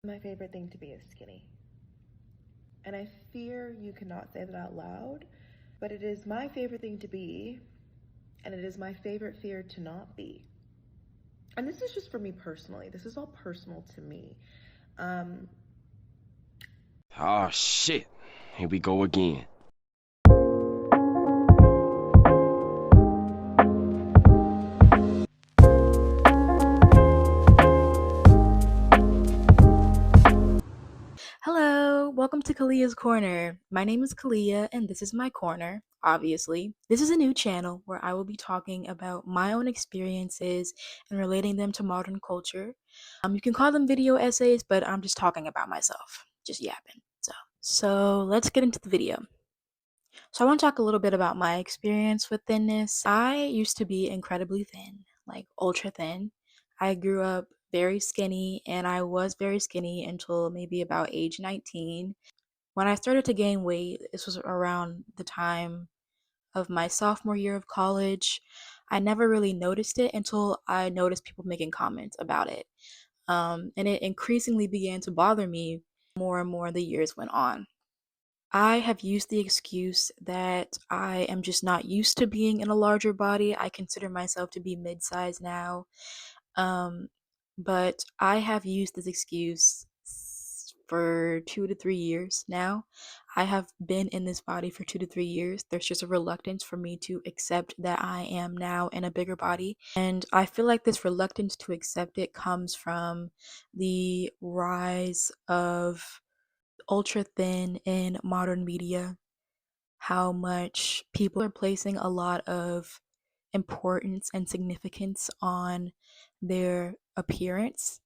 My favorite thing to be is skinny. And I fear you cannot say that out loud, but it is my favorite thing to be, and it is my favorite fear to not be. And this is just for me personally. This is all personal to me. Um, Oh shit. Here we go again. Hello, welcome to Kalia's Corner. My name is Kalia, and this is my corner, obviously. This is a new channel where I will be talking about my own experiences and relating them to modern culture. You can call them video essays, but I'm just talking about myself, just yapping. So let's get into the video. So I want to talk a little bit about my experience with thinness. I used to be incredibly thin, like ultra thin. I grew up very skinny, and I was very skinny until maybe about age 19. When I started to gain weight, this was around the time of my sophomore year of college. I never really noticed it until I noticed people making comments about it. And it increasingly began to bother me more and more the years went on. I have used the excuse that I am just not used to being in a larger body. I consider myself to be mid-sized now. Um, but I have used this excuse for 2 to 3 years now. I have been in this body for 2 to 3 years. There's just a reluctance for me to accept that I am now in a bigger body. And I feel like this reluctance to accept it comes from the rise of ultra thin in modern media, how much people are placing a lot of importance and significance on their appearance,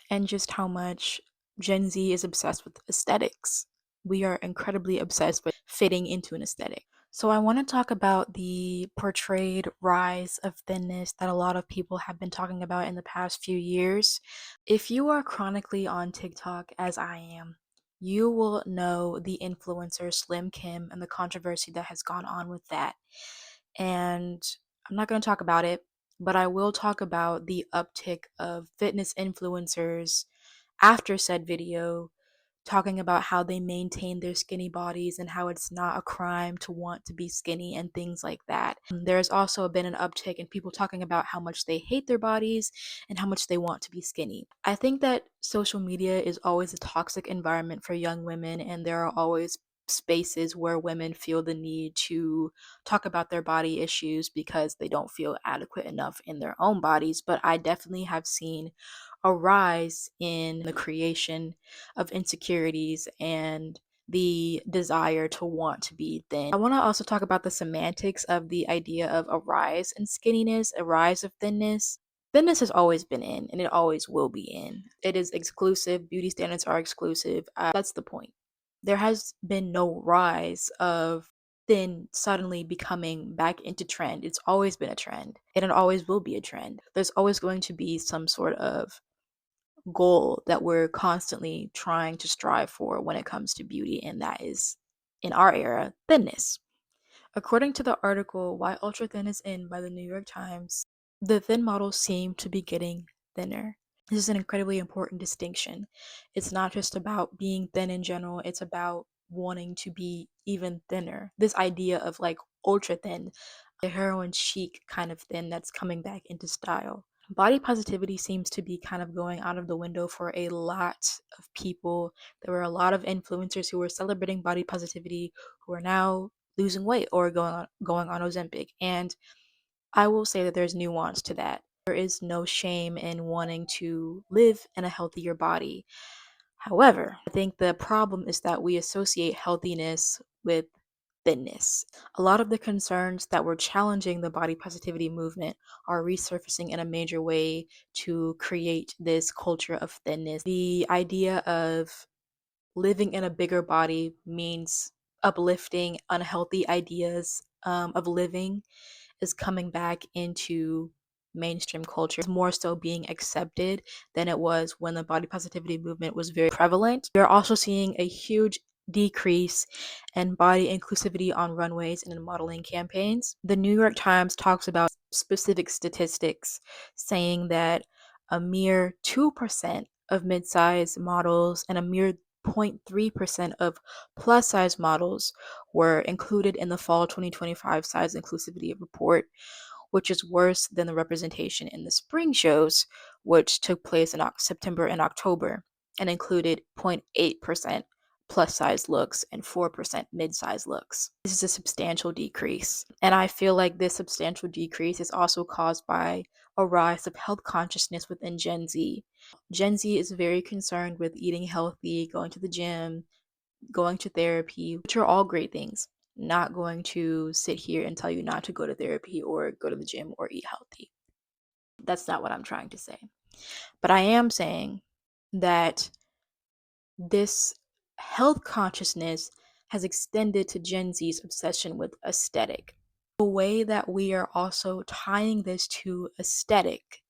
and just how much Gen Z is obsessed with aesthetics. We are incredibly obsessed with fitting into an aesthetic. So, I want to talk about the portrayed rise of thinness that a lot of people have been talking about in the past few years. If you are chronically on TikTok, as I am, you will know the influencer Slim Kim and the controversy that has gone on with that. And I'm not going to talk about it, but I will talk about the uptick of fitness influencers after said video, talking about how they maintain their skinny bodies and how it's not a crime to want to be skinny and things like that. There's also been an uptick in people talking about how much they hate their bodies and how much they want to be skinny. I think that social media is always a toxic environment for young women, and there are always spaces where women feel the need to talk about their body issues because they don't feel adequate enough in their own bodies. But I definitely have seen a rise in the creation of insecurities and the desire to want to be thin. I want to also talk about the semantics of the idea of a rise in skinniness, a rise of thinness. Thinness has always been in, and it always will be in. It is exclusive. Beauty standards are exclusive. That's the point. There has been no rise of thin suddenly becoming back into trend. It's always been a trend, and it always will be a trend. There's always going to be some sort of goal that we're constantly trying to strive for when it comes to beauty, and that is, in our era, thinness. According to the article Why Ultra Thin is In by the New York Times, the thin models seem to be getting thinner. This is an incredibly important distinction. It's not just about being thin in general, it's about wanting to be even thinner. This idea of like ultra thin, the heroin chic kind of thin that's coming back into style. Body positivity seems to be kind of going out of the window for a lot of people. There were a lot of influencers who were celebrating body positivity who are now losing weight or going on Ozempic. And I will say that there's nuance to that. There is no shame in wanting to live in a healthier body. However, I think the problem is that we associate healthiness with thinness. A lot of the concerns that were challenging the body positivity movement are resurfacing in a major way to create this culture of thinness. The idea of living in a bigger body means uplifting unhealthy ideas of living is coming back into mainstream culture. It's more so being accepted than it was when the body positivity movement was very prevalent. We're also seeing a huge decrease in body inclusivity on runways and in modeling campaigns. The New York Times talks about specific statistics saying that a mere 2% of mid-size models and a mere 0.3% of plus-size models were included in the fall 2025 size inclusivity report, which is worse than the representation in the spring shows, which took place in September and October and included 0.8% plus size looks and 4% mid size looks. This is a substantial decrease. And I feel like this substantial decrease is also caused by a rise of health consciousness within Gen Z. Gen Z is very concerned with eating healthy, going to the gym, going to therapy, which are all great things. Not going to sit here and tell you not to go to therapy or go to the gym or eat healthy. That's not what I'm trying to say. But I am saying that this health consciousness has extended to Gen Z's obsession with aesthetic. The way that we are also tying this to aesthetic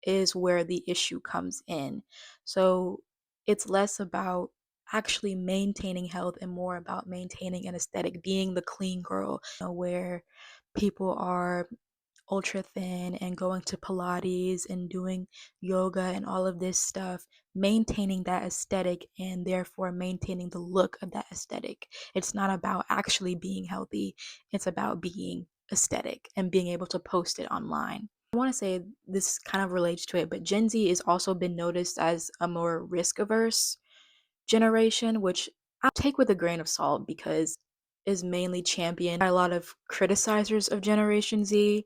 is where the issue comes in. So it's less about actually maintaining health and more about maintaining an aesthetic, being the clean girl, where people are ultra thin and going to Pilates and doing yoga and all of this stuff, maintaining that aesthetic and therefore maintaining the look of that aesthetic. It's not about actually being healthy, it's about being aesthetic and being able to post it online. I want to say this kind of relates to it, but Gen Z has also been noticed as a more risk averse generation, which I'll take with a grain of salt because is mainly championed by a lot of criticizers of Generation Z.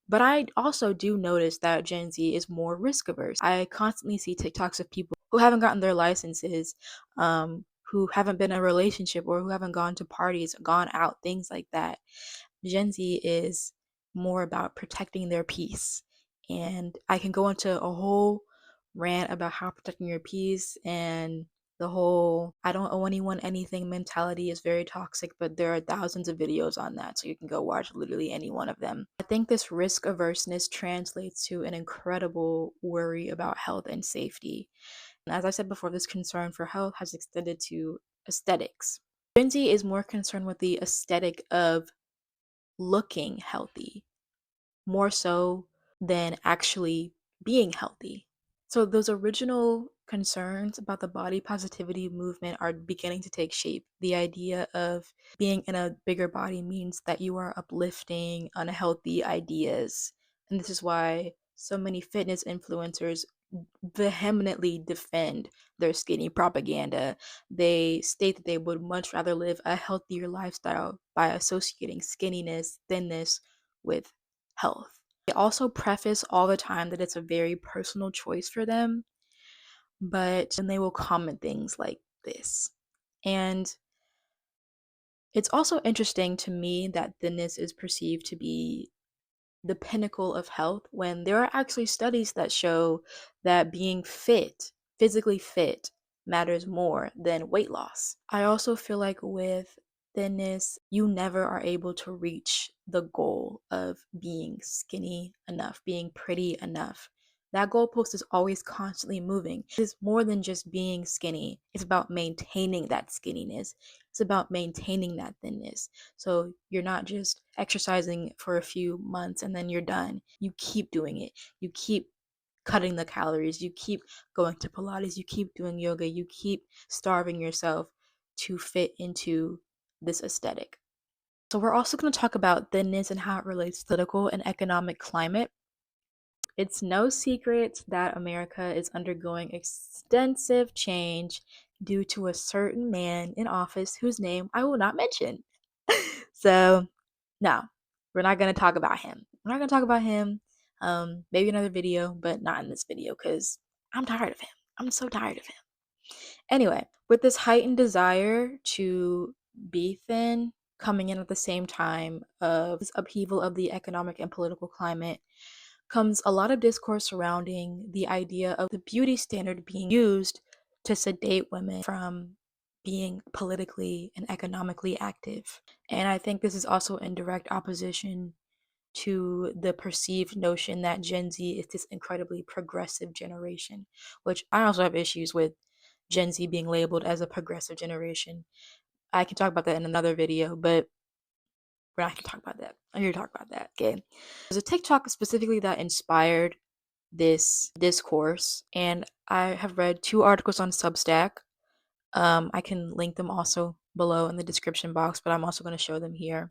But I also do notice that Gen Z is more risk averse. I constantly see TikToks of people who haven't gotten their licenses, who haven't been in a relationship or who haven't gone to parties, gone out, things like that. Gen Z is more about protecting their peace. And I can go into a whole rant about how protecting your peace and the whole I don't owe anyone anything mentality is very toxic, but there are thousands of videos on that, so you can go watch literally any one of them. I think this risk averseness translates to an incredible worry about health and safety. And as I said before, this concern for health has extended to aesthetics. Gen Z is more concerned with the aesthetic of looking healthy, more so than actually being healthy. So those original concerns about the body positivity movement are beginning to take shape. The idea of being in a bigger body means that you are uplifting unhealthy ideas. And this is why so many fitness influencers vehemently defend their skinny propaganda. They state that they would much rather live a healthier lifestyle by associating skinniness, thinness with health. They also preface all the time that it's a very personal choice for them, but then they will comment things like this. And it's also interesting to me that thinness is perceived to be the pinnacle of health when there are actually studies that show that being fit, physically fit, matters more than weight loss. I also feel like with thinness, you never are able to reach the goal of being skinny enough, being pretty enough. That goalpost is always constantly moving. It's more than just being skinny. It's about maintaining that skinniness. It's about maintaining that thinness. So you're not just exercising for a few months and then you're done. You keep doing it. You keep cutting the calories. You keep going to Pilates. You keep doing yoga. You keep starving yourself to fit into this aesthetic. So we're also going to talk about thinness and how it relates to political and economic climate. It's no secret that America is undergoing extensive change due to a certain man in office whose name I will not mention. So, no, we're not going to talk about him. We're not going to talk about him. Maybe another video, but not in this video because I'm tired of him. I'm so tired of him. Anyway, with this heightened desire to be thin coming in at the same time of this upheaval of the economic and political climate, comes a lot of discourse surrounding the idea of the beauty standard being used to sedate women from being politically and economically active. And I think this is also in direct opposition to the perceived notion that Gen Z is this incredibly progressive generation, which I also have issues with Gen Z being labeled as a progressive generation. I can talk about that in another video, but we're not going to talk about that. I'm here to talk about that, okay? There's a TikTok specifically that inspired this discourse. And I have read 2 articles on Substack. I can link them also below in the description box, but I'm also going to show them here.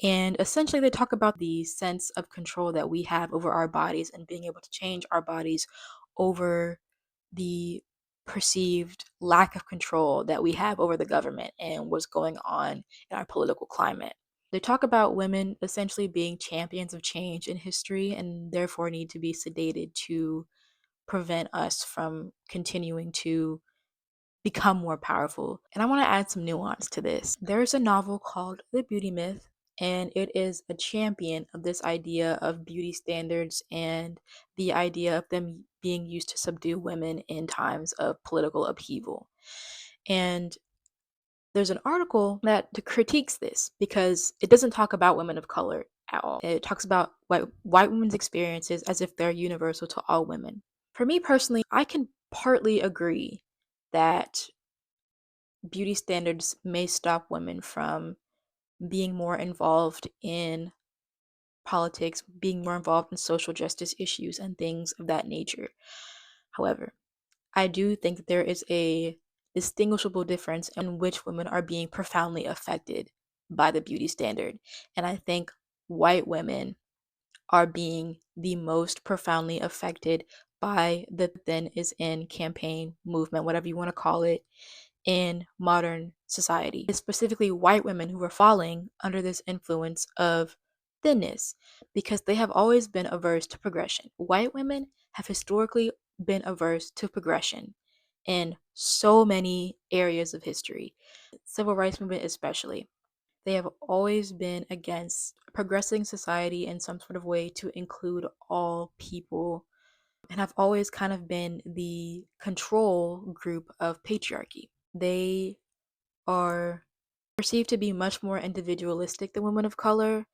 And essentially, they talk about the sense of control that we have over our bodies and being able to change our bodies over the perceived lack of control that we have over the government and what's going on in our political climate. They talk about women essentially being champions of change in history and therefore need to be sedated to prevent us from continuing to become more powerful. And I want to add some nuance to this. There's a novel called The Beauty Myth, and it is a champion of this idea of beauty standards and the idea of them being used to subdue women in times of political upheaval. And there's an article that critiques this because it doesn't talk about women of color at all. It talks about white women's experiences as if they're universal to all women. For me personally, I can partly agree that beauty standards may stop women from being more involved in politics, being more involved in social justice issues, and things of that nature. However, I do think that there is a distinguishable difference in which women are being profoundly affected by the beauty standard. And I think white women are being the most profoundly affected by the Thin Is In campaign movement, whatever you want to call it, in modern society. It's specifically white women who are falling under this influence of thinness because they have always been averse to progression. White women have historically been averse to progression in so many areas of history, civil rights movement especially. They have always been against progressing society in some sort of way to include all people and have always kind of been the control group of patriarchy. They are perceived to be much more individualistic than women of color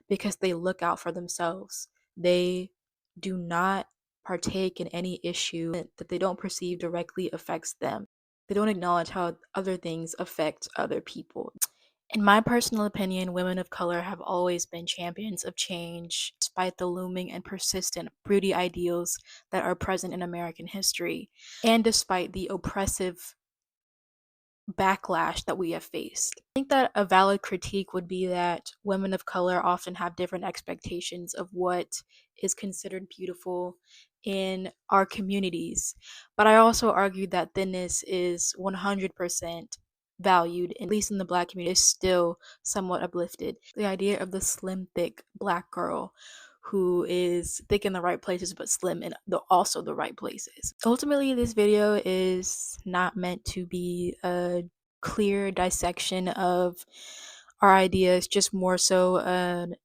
because they look out for themselves. They do not partake in any issue that they don't perceive directly affects them. They don't acknowledge how other things affect other people. In my personal opinion, women of color have always been champions of change, despite the looming and persistent beauty ideals that are present in American history, and despite the oppressive backlash that we have faced. I think that a valid critique would be that women of color often have different expectations of what is considered beautiful in our communities. But I also argue that thinness is 100% valued, at least in the Black community, is still somewhat uplifted. The idea of the slim, thick Black girl who is thick in the right places but slim in also the right places. Ultimately, this video is not meant to be a clear dissection of our ideas, just more so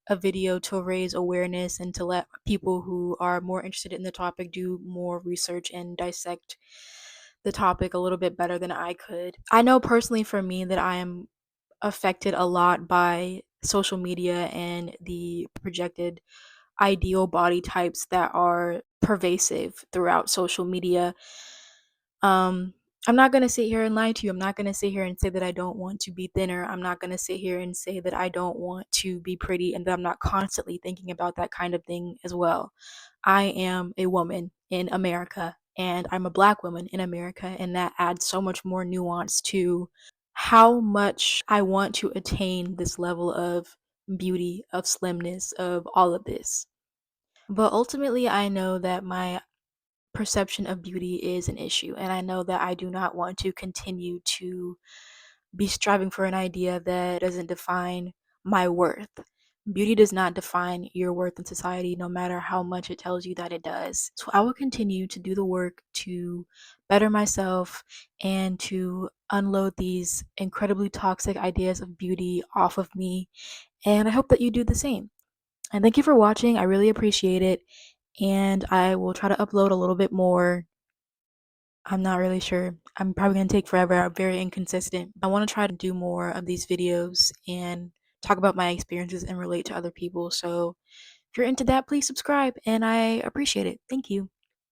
a video to raise awareness and to let people who are more interested in the topic do more research and dissect the topic a little bit better than I could. I know personally for me that I am affected a lot by social media and the projected ideal body types that are pervasive throughout social media. I'm not going to sit here and lie to you. I'm not going to sit here and say that I don't want to be thinner. I'm not going to sit here and say that I don't want to be pretty and that I'm not constantly thinking about that kind of thing as well. I am a woman in America and I'm a Black woman in America, and that adds so much more nuance to how much I want to attain this level of beauty, of slimness, of all of this. But ultimately, I know that my perception of beauty is an issue, and I know that I do not want to continue to be striving for an idea that doesn't define my worth. Beauty does not define your worth in society, no matter how much it tells you that it does. So I will continue to do the work to better myself and to unload these incredibly toxic ideas of beauty off of me. And I hope that you do the same. And thank you for watching. I really appreciate it. And I will try to upload a little bit more. I'm not really sure. I'm probably going to take forever. I'm very inconsistent. I want to try to do more of these videos and talk about my experiences and relate to other people. So if you're into that, please subscribe, and I appreciate it. Thank you.